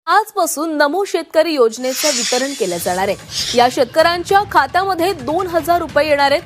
आजपासून नमो शेतकरी योजनेचं वितरण केलं जाणार आहे। या शेतकऱ्यांच्या खात्यामध्ये 2,000 रुपये येणार आहेत।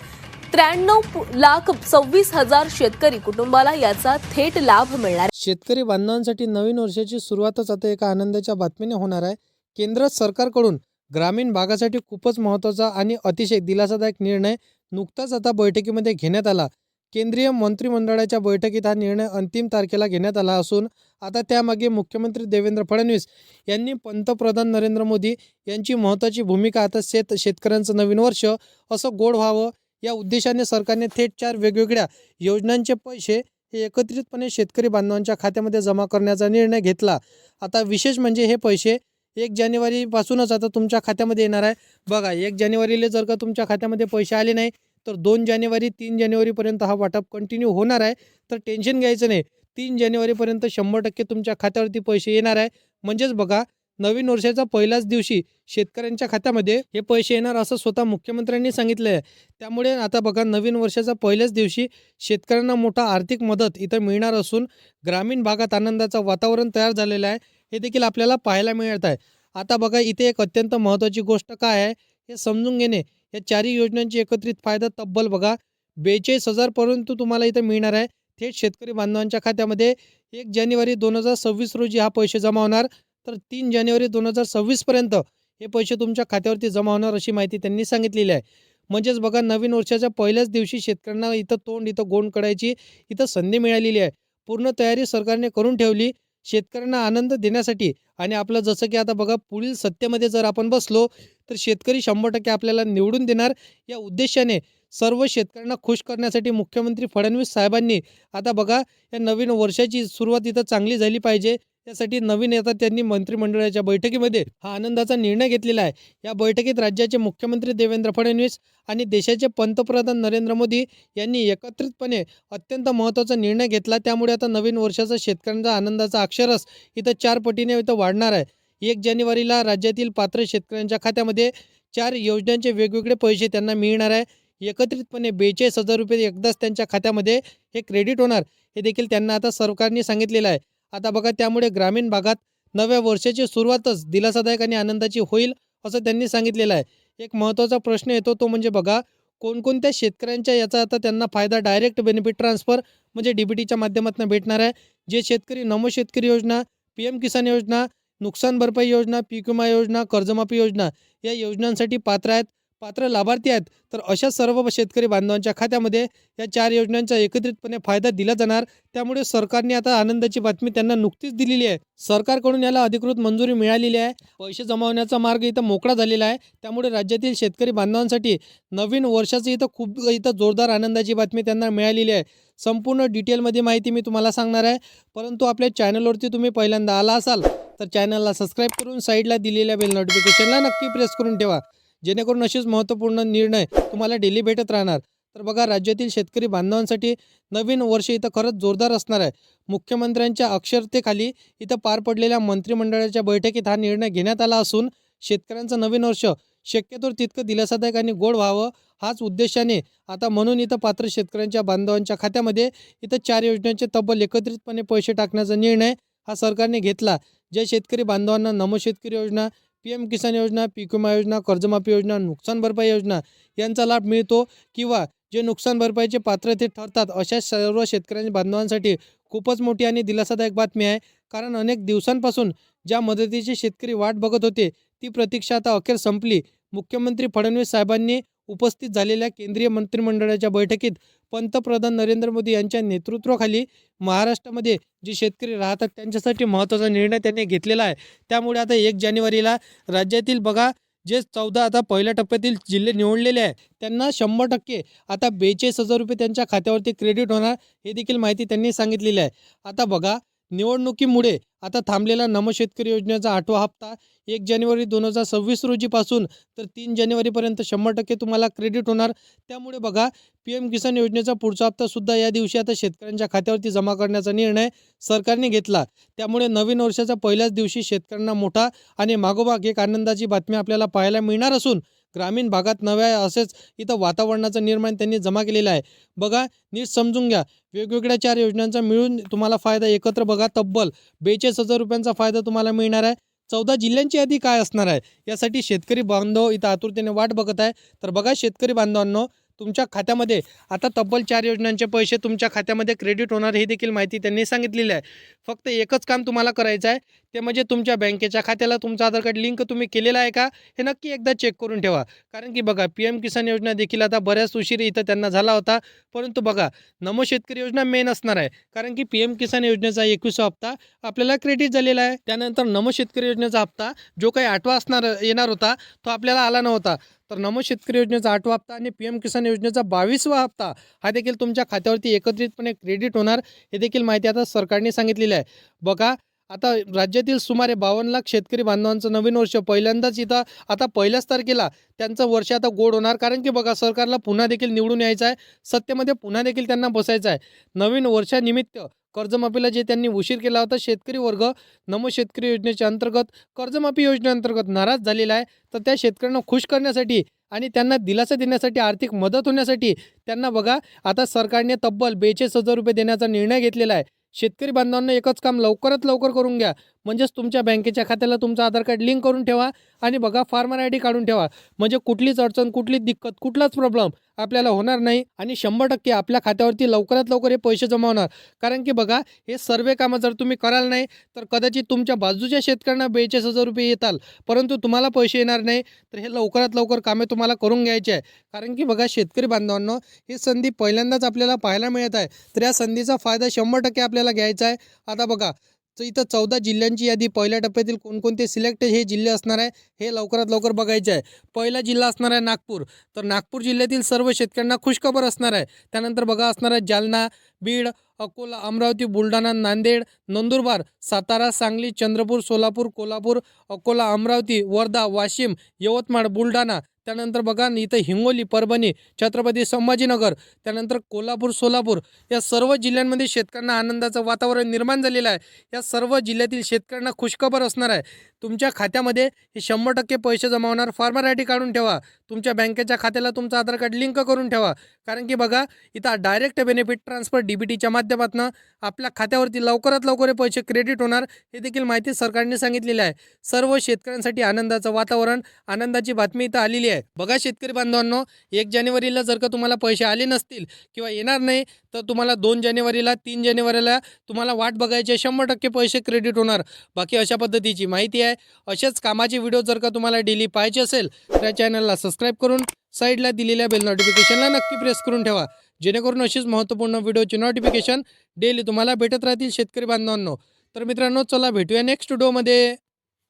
93,26,000 शेतकरी कुटुंबाला याचा थेट लाभ मिळणार आहे। शेतकरी बांधवांसाठी नवीन वर्षाची सुरुवातच आता एका आनंदाच्या बातमीने होणार आहे। केंद्र सरकारकडून ग्रामीण भागासाठी खूपच महत्त्वाचा आणि अतिशय दिलासादायक निर्णय नुकताच आता बैठकीमध्ये घेण्यात आला। केंद्रीय मंत्रिमंडळाच्या बैठकीत हा निर्णय अंतिम तारखेला घेण्यात आला असून आता त्यामागे मुख्यमंत्री देवेंद्र फडणवीस यांनी पंतप्रधान नरेंद्र मोदी यांची महत्त्वाची भूमिका। आता शेतकऱ्यांचं नवीन वर्ष असं गोड व्हावं या उद्देशाने सरकारने थेट 4 वेगवेगळ्या योजनांचे पैसे हे एकत्रितपणे शेतकरी बांधवांच्या खात्यामध्ये जमा करण्याचा निर्णय घेतला। आता विशेष म्हणजे हे पैसे 1 जानेवारीपासूनच आता तुमच्या खात्यामध्ये येणार आहे। बघा, 1 जानेवारीला जर का तुमच्या खात्यामध्ये पैसे आले नाही तर 2 जानेवारी 3 जानेवारीपर्यंत हा वाटप कंटिन्यू होणार आहे। तर टेन्शन घ्यायचं नाही, 3 जानेवारीपर्यंत 100% तुमच्या खात्यावरती पैसे येणार आहे। म्हणजेच बघा, नवीन वर्षाच्या पहिल्याच दिवशी शेतकऱ्यांच्या खात्यामध्ये हे पैसे येणार असं स्वतः मुख्यमंत्र्यांनी सांगितलं आहे। त्यामुळे आता बघा, नवीन वर्षाच्या पहिल्याच दिवशी शेतकऱ्यांना मोठा आर्थिक मदत इथं मिळणार असून ग्रामीण भागात आनंदाचं वातावरण तयार झालेलं आहे, हे देखील आपल्याला पाहायला मिळत आहे। आता बघा, इथे एक अत्यंत महत्त्वाची गोष्ट काय आहे हे समजून घेणे। या 4 योजनांची एकत्रित फायदा तब्बल बघा 42,000 पर्यंत तुम्हाला इथं मिळणार आहे थेट शेतकरी बांधवांच्या खात्यामध्ये। 1 जानेवारी 2026 रोजी हा पैसे जमा होणार, तर 3 जानेवारी 2026 पर्यंत हे पैसे तुमच्या खात्यावरती जमा होणार अशी माहिती त्यांनी सांगितलेली आहे। म्हणजेच बघा, नवीन वर्षाच्या पहिल्याच दिवशी शेतकऱ्यांना इथं गोंड काढायची इथं संधी मिळालेली आहे। पूर्ण तयारी सरकारने करून ठेवली शेतकऱ्यांना आनंद देण्यासाठी। आणि आपलं जसं की आता बघा, पुढील सत्तेमध्ये जर आपण बसलो तर शेतकरी 100% आपल्याला निवडून देणार या उद्देशाने सर्व शेतकऱ्यांना खुश करण्यासाठी मुख्यमंत्री फडणवीस साहेबांनी आता बघा, या नवीन वर्षाची सुरुवात इथं चांगली झाली पाहिजे यासाठी नवीन येतात त्यांनी मंत्रिमंडळाच्या बैठकीमध्ये हा आनंदाचा निर्णय घेतलेला आहे। या बैठकीत राज्याचे मुख्यमंत्री देवेंद्र फडणवीस आणि देशाचे पंतप्रधान नरेंद्र मोदी यांनी एकत्रितपणे अत्यंत महत्त्वाचा निर्णय घेतला। त्यामुळे आता नवीन वर्षाचा शेतकऱ्यांचा आनंदाचा अक्षरच इथं 4 पटीने इथं वाढणार आहे। 1 जानेवारीला राज्यातील पात्र शेतकऱ्यांच्या खात्यामध्ये 4 योजनांचे वेगवेगळे पैसे त्यांना मिळणार आहे। एकत्रितपणे 42,000 रुपये एकदाच त्यांच्या खात्यामध्ये हे क्रेडिट होणार, हे देखील त्यांना आता सरकारने सांगितलेलं आहे। आता बघा, त्यामुळे ग्रामीण भागात नव्या वर्षाची सुरुवातच दिलासादायक आणि आनंदाची होईल असं त्यांनी सांगितलेलं आहे। एक महत्त्वाचा प्रश्न येतो तो म्हणजे बघा, कोणकोणत्या शेतकऱ्यांच्या याचा आता त्यांना फायदा डायरेक्ट बेनिफिट ट्रान्सफर म्हणजे DBTच्या माध्यमातून भेटणार आहे। जे शेतकरी नमो शेतकरी योजना, PM किसान योजना, नुकसान भरपाई योजना, पीक विमा योजना, कर्जमाफी योजना या योजनांसाठी पात्र लाभार्थी आहेत, तर अशा सर्व शेतकरी बांधवांच्या खात्यामध्ये या 4 योजनांचा एकत्रितपणे फायदा दिला जाणार। त्यामुळे सरकारने आता आनंदाची बातमी त्यांना नुकतीच दिलेली आहे। सरकारकडून याला अधिकृत मंजुरी मिळालेली आहे। पैसे जमावण्याचा मार्ग इथं मोकळा झालेला आहे। त्यामुळे राज्यातील शेतकरी बांधवांसाठी नवीन वर्षाची इथं जोरदार आनंदाची बातमी त्यांना मिळालेली आहे। संपूर्ण डिटेलमध्ये माहिती मी तुम्हाला सांगणार आहे, परंतु आपल्या चॅनलवरती तुम्ही पहिल्यांदा आला असाल तर चॅनलला सबस्क्राईब करून साईडला दिलेल्या बेल नोटिफिकेशनला नक्की प्रेस करून ठेवा, जेणेकरून असेच महत्त्वपूर्ण निर्णय तुम्हाला डेली भेटत राहणार। तर बघा, राज्यातील शेतकरी बांधवांसाठी नवीन वर्ष इथं खरंच जोरदार असणार आहे। मुख्यमंत्र्यांच्या अक्षरतेखाली इथं पार पडलेल्या मंत्रिमंडळाच्या बैठकीत हा निर्णय घेण्यात आला असून शेतकऱ्यांचं नवीन वर्ष शक्यतोवर तितकं दिलासादायक आणि गोड व्हावं हाच उद्देशाने आता म्हणून इथं पात्र शेतकऱ्यांच्या बांधवांच्या खात्यामध्ये इथं 4 योजनांचे तब्बल एकत्रितपणे पैसे टाकण्याचा निर्णय हा सरकारने घेतला। ज्या शेतकरी बांधवांना नमो शेतकरी योजना, PM किसान योजना, पीक विमा योजना, कर्जमाफी योजना, नुकसान भरपाई योजना यांचा लाभ मिळतो किंवा जे नुकसान भरपाईचे पात्रते ठरतात अशा सर्व शेतकऱ्यांच्या बांधवांसाठी खूपच मोठी आणि दिलासादायक बातमी आहे। कारण अनेक दिवसांपासून ज्या मदतीची शेतकरी वाट बघत होते ती प्रतीक्षा आता अखेर संपली। मुख्यमंत्री फडणवीस साहेबांनी उपस्थित झालेल्या केंद्रीय मंत्रिमंडळाच्या बैठकीत पंतप्रधान नरेंद्र मोदी यांच्या नेतृत्वाखाली महाराष्ट्रामध्ये जे शेतकरी राहतात त्यांच्यासाठी महत्त्वाचा निर्णय त्यांनी घेतलेला आहे। त्यामुळे आता 1 जानेवारीला राज्यातील बघा, जे 14 आता पहिल्या टप्प्यातील जिल्हे निवडलेले आहे त्यांना 100% आता 42,000 रुपये त्यांच्या खात्यावरती क्रेडिट होणार, हे देखील माहिती त्यांनी सांगितलेली आहे। आता बघा, निवडणुकीमुळे आता थांबलेला नमो शेतकरी योजनेचा 8वा हप्ता 1 जानेवारी 2026 रोजीपासून तर 3 जानेवारीपर्यंत 100% तुम्हाला क्रेडिट होणार। त्यामुळे बघा, PM किसान योजनेचा पुढचा हप्ता सुद्धा या दिवशी आता शेतकऱ्यांच्या खात्यावरती जमा करण्याचा निर्णय सरकारने घेतला। त्यामुळे नवीन वर्षाच्या पहिल्याच दिवशी शेतकऱ्यांना मोठा आणि मागोमाग एक आनंदाची बातमी आपल्याला पाहायला मिळणार असून ग्रामीण भागात नव्या असेच इथं वातावरणाचं निर्माण त्यांनी जमा केलेलं आहे। बघा, नीट समजून घ्या, वेगवेगळ्या 4 योजनांचा मिळून तुम्हाला फायदा एकत्र बघा तब्बल 42,000 रुपयांचा फायदा तुम्हाला मिळणार आहे। 14 जिल्ह्यांची यादी काय असणार आहे यासाठी शेतकरी बांधव इथं आतुरतेने वाट बघत आहे. तर बघा शेतकरी बांधवांनो, तुमच्या खात्यामध्ये आता तब्बल 4 योजनांचे पैसे तुमच्या खात्यामध्ये क्रेडिट होणार ही देखील माहिती त्यांनी सांगितलेली आहे. फक्त एकच काम तुम्हाला करायचं आहे, ते म्हणजे तुमच्या बँकेच्या खात्याला तुमचं आधार कार्ड लिंक तुम्ही केलेलं आहे का हे नक्की एकदा चेक करून ठेवा. कारण की बघा PM किसान योजना देखील आता बऱ्याच उशीर इथं त्यांना झाला होता, परंतु बघा नमो शेतकरी योजना मेन असणार आहे. कारण की PM किसान योजनेचा 21वा हप्ता आपल्याला क्रेडिट झालेला आहे. त्यानंतर नमो शेतकरी योजनेचा हप्ता जो काही 8वा येणार होता तो आपल्याला आला नव्हता. तर नमो शेतकरी योजनेचा 8वा हप्ता आणि PM किसान योजनेचा 22वा हप्ता हा देखील तुमच्या खात्यावरती एकत्रितपणे क्रेडिट होणार हे देखील माहिती आता सरकारने सांगितलेली आहे. बघा आता राज्यातील सुमारे 52 लाख शेतकरी बांधवांचं नवीन वर्ष पहिल्यांदाच इथं आता पहिल्याच तारखेला त्यांचं वर्ष आता गोड होणार. कारण की बघा सरकारला पुन्हा देखील निवडून यायचं आहे, सत्तेमध्ये पुन्हा देखील त्यांना बसायचं आहे. नवीन वर्षानिमित्त कर्जमाफीला जे त्यांनी उशीर केला होता शेतकरी वर्ग नमो शेतकरी योजनेच्या अंतर्गत कर्जमाफी योजनेअंतर्गत नाराज झालेला आहे. तर त्या शेतकऱ्यांना खुश करण्यासाठी आणि त्यांना दिलासा देण्यासाठी आर्थिक मदत होण्यासाठी त्यांना बघा आता सरकारने तब्बल 42,000 रुपये देण्याचा निर्णय घेतलेला आहे. शेतकरी बांधवांना एकच काम लवकरात लवकर करून घ्या, म्हणजेच तुमच्या बँकेच्या खात्याला तुमचं आधार कार्ड लिंक करून ठेवा आणि बघा फार्मर ID काढून ठेवा. म्हणजे कुठलीच अडचण, कुठलीच दिक्कत, कुठलाच प्रॉब्लेम आपल्याला होणार नाही आणि 100% आपल्या खात्यावरती लवकरात लवकर हे पैसे जमा होणार. कारण की बघा हे सर्व कामं जर तुम्ही कराल नाही तर कदाचित तुमच्या बाजूच्या शेतकऱ्यांना 42,000 रुपये येताल, परंतु तुम्हाला पैसे येणार नाही. तर हे लवकरात लवकर कामे तुम्हाला करून घ्यायची आहे. कारण की बघा शेतकरी बांधवांनो, ही संधी पहिल्यांदाच आपल्याला पाहायला मिळत आहे. तर या संधीचा फायदा 100% आपल्याला घ्यायचा आहे. आता बघा तर इथं 14 जिल्ह्यांची यादी पहिल्या टप्प्यातील कोणकोणते सिलेक्ट हे जिल्हे असणार आहे हे लवकरात लवकर बघायचे आहे. पहिला जिल्हा असणार आहे नागपूर. तर नागपूर जिल्ह्यातील सर्व शेतकऱ्यांना खुशखबर असणार आहे. त्यानंतर बघा असणार आहे जालना, बीड, अकोला, अमरावती, बुलढाणा, नांदेड, नंदुरबार, सातारा, सांगली, चंद्रपूर, सोलापूर, कोल्हापूर, अकोला, अमरावती, वर्धा, वाशिम, यवतमाळ, बुलढाणा. त्यानंतर बघा इथं हिंगोली, परभणी, छत्रपती संभाजीनगर, त्यानंतर कोल्हापूर, सोलापूर या सर्व जिल्ह्यांमध्ये शेतकऱ्यांना आनंदाचं वातावरण निर्माण झालेलं आहे. या सर्व जिल्ह्यातील शेतकऱ्यांना खुशखबर असणार आहे. तुमच्या खात्यामध्ये हे 100% पैसे जमा होणार. फार्मर ID काढून ठेवा. तुमच्या बँकेच्या खात्याला तुमचं आधार कार्ड लिंक करून ठेवा. कारण की बघा इथं डायरेक्ट बेनिफिट ट्रान्सफर DBTच्या माध्यमातून आपल्या खात्यावरती लवकरात लवकर पैसे क्रेडिट होणार हे देखील माहिती सरकारने सांगितलेली आहे. सर्व शेतकऱ्यांसाठी आनंदाचं वातावरण, आनंदाची बातमी इथं आलेली आहे. बघा शेतकरी बांधवांनो, 1 जानेवारीला जर का तुम्हाला पैसे आले नसतील किंवा येणार नाही तर तुम्हाला 2 जानेवारीला, 3 जानेवारीला तुम्हाला वाट बघायची आहे. 100% पैसे क्रेडिट होणार. बाकी अशा पद्धतीची माहिती आहे. अशाच कामाचे व्हिडिओ जर का तुम्हाला डेली पाहिजे असेल तर या चॅनलला सबस्क्राईब करून साईडला दिलेल्या बेल नोटिफिकेशनला नक्की प्रेस करून ठेवा, जेणेकरून अशीच महत्त्वपूर्ण व्हिडिओची नोटिफिकेशन डेली तुम्हाला भेटत राहतील शेतकरी बांधवांनो. तर मित्रांनो चला भेटूया नेक्स्ट व्हिडिओमध्ये.